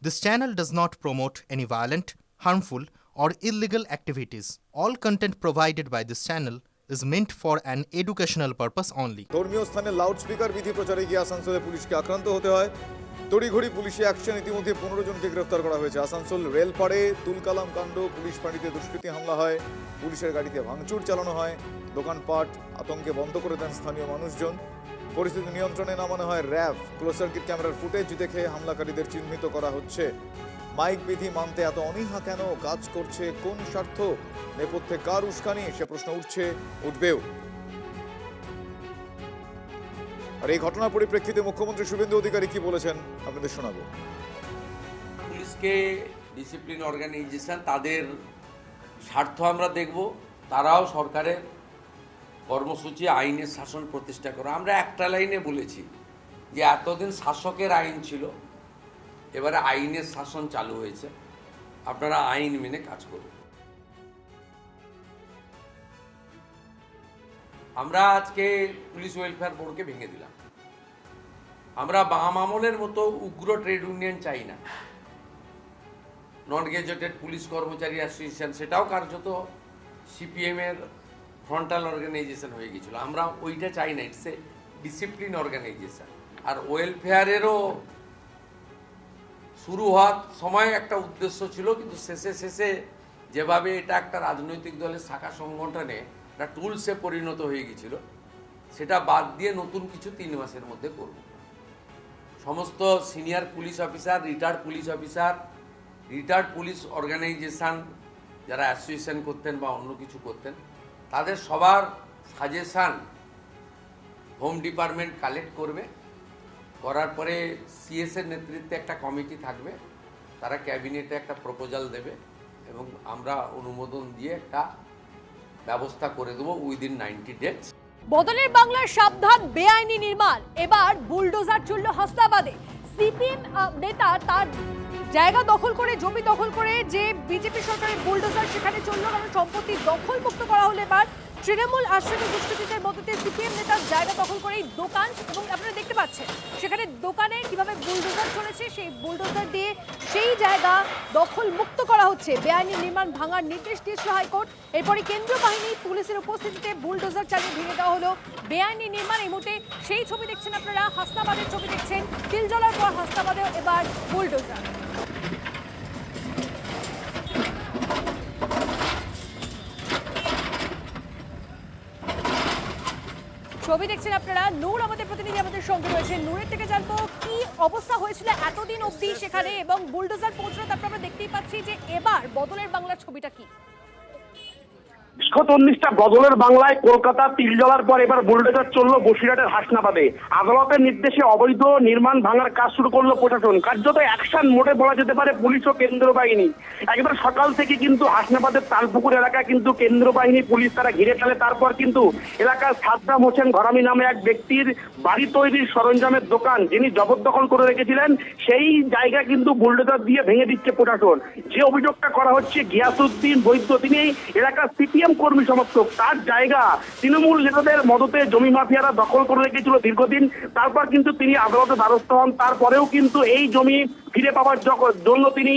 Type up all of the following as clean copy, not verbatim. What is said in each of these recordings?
This channel does not promote any violent, harmful, or illegal activities. All content provided by this channel is meant for an educational purpose only. ধর্মীয় স্থানে loudspeaker বিধি প্রচারে গিয়ে আসানসোলে পুলিশকে আক্রান্ত হতে হয়। তড়িঘড়ি পুলিশি অ্যাকশন, ইতিমধ্যে 15 জনকে গ্রেফতার করা হয়েছে। আসানসোল রেলপাড়ে তুলকালাম কাণ্ড, পুলিশ ফাঁড়িতে দুষ্কৃতী হামলা হয়, পুলিশের গাড়িতে ভাঙচুর চালানো হয়, দোকানপাট আতঙ্কে বন্ধ করে দেন স্থানীয় মানুষজন। পরিস্থিতি নিয়ন্ত্রণে নামানো হয় র্যাব। ক্লোজ সার্কিট ক্যামেরার ফুটেজ দেখে হামলাকারীদের চিহ্নিত করা হচ্ছে। মাইক বিধি মানতে এত অনীহা কেন? কাজ করছে কোন স্বার্থ? নেপথ্যে কার উস্কানি? সে প্রশ্ন উঠবেও। আর এই ঘটনার পরিপ্রেক্ষিতে মুখ্যমন্ত্রী শুভেন্দু অধিকারী কি বলেছেন আপনাদের শোনাবো। পুলিশকে ডিসিপ্লিন অর্গানাইজেশন, তাদের স্বার্থ আমরা দেখব। তারাও সরকারের কর্মসূচি আইনের শাসন প্রতিষ্ঠা করা। আমরা একটা লাইনে বলেছি যে এতদিন শাসকের আইন ছিল, এবারে আইনের শাসন চালু হয়েছে, আপনারা আইন মেনে কাজ করুন। আমরা আজকে পুলিশ ওয়েলফেয়ার বোর্ডকে ভেঙে দিলাম। আমরা বাম আমলের মতো উগ্র ট্রেড ইউনিয়ন চাই না। নন গেজেটেড পুলিশ কর্মচারী অ্যাসোসিয়েশন, সেটাও কার্যত সিপিএমের ফ্রন্টাল অর্গানাইজেশন হয়ে গেছিল। আমরা ওইটা চাই না, ইটস এ ডিসিপ্লিন অর্গানাইজেশন। আর ওয়েলফেয়ারেরও শুরু হওয়ার সময় একটা উদ্দেশ্য ছিল, কিন্তু শেষে যেভাবে এটা একটা রাজনৈতিক দলের শাখা সংগঠনে একটা টুলসে পরিণত হয়ে গেছিল, সেটা বাদ দিয়ে নতুন কিছু 3 মাসের মধ্যে করব। সমস্ত senior police officer, retired police organisation যারা অ্যাসোসিয়েশন করতেন বা অন্য কিছু করতেন, তাদের সবার সাজেশান হোম ডিপার্টমেন্ট কালেক্ট করবে। করার পরে সিএসের নেতৃত্বে একটা কমিটি থাকবে, তারা ক্যাবিনেটে একটা প্রপোজাল দেবে এবং আমরা অনুমোদন দিয়ে একটা ব্যবস্থা করে দেবো উইদিন 90 ডেজ। বদলের বাংলার সাবধান, বেআইনি নির্মাণ এবার বুলডোজার চলল হাসনাবাদে। সিপিএম নেতা তার জায়গা দখল করে, জমি দখল করে, যে বিজেপি সরকারের বুলডোজার সেখানে চলল, কারণ সম্পত্তি দখল মুক্ত করা হলে এবার তৃণমূল আশ্রিত দুষ্কৃতীদের মদতে সিপিএম নেতার জায়গা দখল করে দোকান, এবং আপনারা দেখতে পাচ্ছেন সেখানে দোকানে কিভাবে বুলডোজার চলেছে, সেই বুলডোজার দিয়ে সেই জায়গা দখল মুক্ত করা হচ্ছে। বেআইনি নির্মাণ ভাঙার নির্দেশ দিয়েছিল হাইকোর্ট। এরপরে কেন্দ্রীয় বাহিনী পুলিশের উপস্থিতিতে বুলডোজার চালিয়ে ভেঙে দেওয়া হলো বেআইনি নির্মাণ। এই মুহূর্তে সেই ছবি দেখছেন আপনারা, হাসনাবাদের ছবি দেখছেন। তিলজলার পর হাসনাবাদেও এবার বুলডোজার। ছবি দেখছেন আপনারা। নূর আমাদের প্রতিনিধি আমাদের সঙ্গে রয়েছে, নূরের থেকে জানবো কি অবস্থা হয়েছিল এতদিন অবধি সেখানে, এবং বুলডোজার পৌঁছলো, তারপর আমরা দেখতেই পাচ্ছি যে এবার বদলের বাংলার ছবিটা কি। 119টা বদলের বাংলায় কলকাতা তিলজলার পর এবার বুলডোজার চললো বসিরহাটের হাসনাবাদে। আদালতের নির্দেশে অবৈধ নির্মাণ ভাঙার কাজ শুরু করলো প্রশাসন। কার্যত অ্যাকশন মোডে বলা যেতে পারে পুলিশ ও কেন্দ্র বাহিনী। একবার সকাল থেকে কিন্তু হাসনাবাদের তালপুকুর এলাকায় কিন্তু কেন্দ্র বাহিনী পুলিশ তারা ঘিরে ফেলে। তারপর কিন্তু এলাকার সাদ্দাম হোসেন ঘরামি নামে এক ব্যক্তির বাড়ি তৈরির সরঞ্জামের দোকান, যিনি জবরদখল করে রেখেছিলেন, সেই জায়গা কিন্তু বুলডোজার দিয়ে ভেঙে দিচ্ছে প্রশাসন। যে অভিযোগটা করা হচ্ছে, গিয়াসউদ্দিন বৈদ্য, তিনি এলাকার সিপিএম কর্মী সমর্থক, তার জায়গা তৃণমূল নেতাদের মদতে জমি মাফিয়ারা দখল করে রেখেছিল দীর্ঘদিন। তারপর কিন্তু তিনি আদালতে দ্বারস্থ হন। তারপরেও কিন্তু এই জমি ফিরে পাওয়ার জন্য তিনি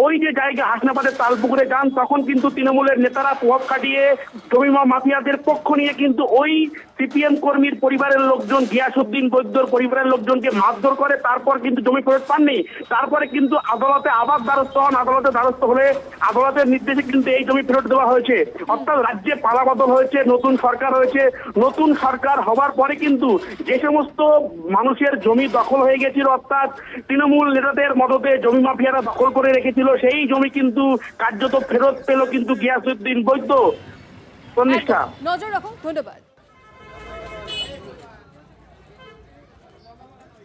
ওই যে জায়গা হাসনাবাদের তালপুকুরে যান, তখন কিন্তু তৃণমূলের নেতারা প্রভাব খাটিয়ে জমি মাফিয়াদের পক্ষ নিয়ে কিন্তু ওই সিপিএম কর্মীর পরিবারের লোকজন, গিয়াসউদ্দিন বৈদ্যর পরিবারের লোকজনকে মারধর করে। তারপর কিন্তু জমি ফেরত পাননি। তারপরে কিন্তু আদালতে আবার দ্বারস্থ হন। আদালতে দ্বারস্থ হলে আদালতের নির্দেশে কিন্তু এই জমি ফেরত দেওয়া হয়েছে। অর্থাৎ রাজ্যে পালাবদল হয়েছে, নতুন সরকার হয়েছে। নতুন সরকার হবার পরে কিন্তু যে সমস্ত মানুষের জমি দখল হয়ে গেছিল, অর্থাৎ তৃণমূল নেতাদের মদতে জমি মাফিয়ারা দখল করে রেখেছিল, সেই জমি কিন্তু কার্যত ফেরত পেল কিন্তু গিয়াসউদ্দিন বৈদ্য। নজর রাখুন। ধন্যবাদ।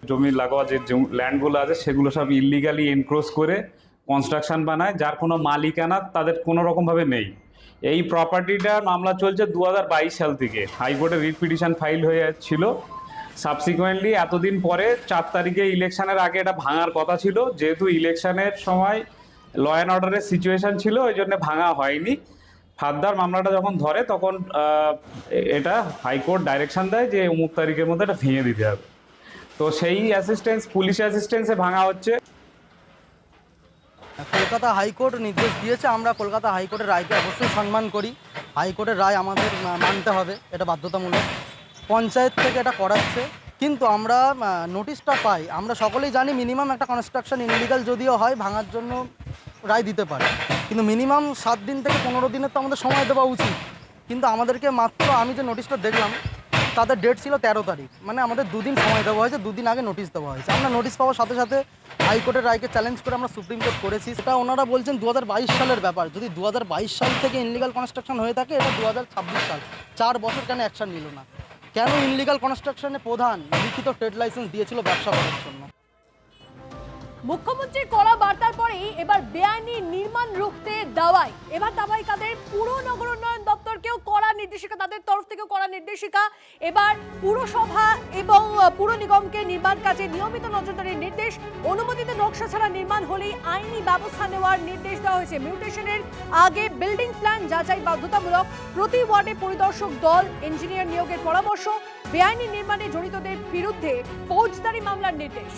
জমি লাগোয়া যে ল্যান্ডগুলো আছে সেগুলো সব ইলিগালি এনক্রোচ করে কনস্ট্রাকশন বানায়, যার কোনো মালিকানা তাদের কোনো রকমভাবে নেই। এই প্রপার্টিটার মামলা চলছে 2022 সাল থেকে। হাইকোর্টে রিট পিটিশন ফাইল হয়ে ছিল। সাবসিকুয়েন্টলি এতদিন পরে 4 তারিখে ইলেকশনের আগে এটা ভাঙার কথা ছিল। যেহেতু ইলেকশনের সময় ল অ্যান্ড অর্ডারের সিচুয়েশন ছিল, ওই জন্য ভাঙা হয়নি। ফার্দার মামলাটা যখন ধরে তখন এটা হাইকোর্ট ডাইরেকশন দেয় যে অমুক তারিখের মধ্যে এটা ভেঙে দিতে হবে। তো সেই পুলিশ অ্যাসিস্ট্যান্সে ভাঙা হচ্ছে। কলকাতা হাইকোর্ট নির্দেশ দিয়েছে, আমরা কলকাতা হাইকোর্টের রায়কে অবশ্যই সম্মান করি। হাইকোর্টের রায় আমাদের মানতে হবে, এটা বাধ্যতামূলক। পঞ্চায়েত থেকে এটা করাচ্ছে, কিন্তু আমরা নোটিশটা পাই, আমরা সকলেই জানি মিনিমাম একটা কনস্ট্রাকশন ইনলিগাল যদিও হয় ভাঙার জন্য রায় দিতে পারে, কিন্তু মিনিমাম 7 দিন থেকে 15 দিনের তো আমাদের সময় দেওয়া উচিত। কিন্তু আমাদেরকে মাত্র, আমি যে নোটিশটা দেখলাম তাদের ডেট ছিল 13 তারিখ, মানে আমাদের 2 দিন সময় দেওয়া হয়েছে, 2 দিন আগে নোটিশ দেওয়া হয়েছে। আমরা নোটিশ পাওয়ার সাথে সাথে হাইকোর্টের রায়কে চ্যালেঞ্জ করে আমরা সুপ্রিম কোর্ট করেছি। সেটা ওনারা বলছেন 2022 সালের ব্যাপার, যদি 2022 সাল থেকে ইনলিগাল কনস্ট্রাকশন হয়ে থাকে, এটা 2026 সাল, 4 বছর কেন অ্যাকশন নিল না? কেন ইনলিগাল কনস্ট্রাকশনে প্রধান লিখিত ট্রেড লাইসেন্স দিয়েছিল ব্যবসা করার জন্য? মুখ্যমন্ত্রীর কড়া বার্তার পরেই এবার বেআইনি নির্মাণ রুখতে দাওয়াই। এবার দাওয়াই কাদের? পুর নগর উন্নয়ন দপ্তরকেও কড়া নির্দেশিকা, তাদের তরফ থেকেও কড়া নির্দেশিকা। এবার পুরসভা এবং পুর নিগমকে নির্মাণ কাজে নিয়মিত নজরদারির নির্দেশ। অনুমোদিত নকশা ছাড়া নির্মাণ হলেই আইনি ব্যবস্থা নেওয়ার নির্দেশ দেওয়া হয়েছে। মিউটেশনের আগে বিল্ডিং প্ল্যান যাচাই বাধ্যতামূলক। প্রতি ওয়ার্ডে পরিদর্শক দল, ইঞ্জিনিয়ার নিয়োগের পরামর্শ। বেআইনি নির্মাণে জড়িতদের বিরুদ্ধে ফৌজদারি মামলার নির্দেশ।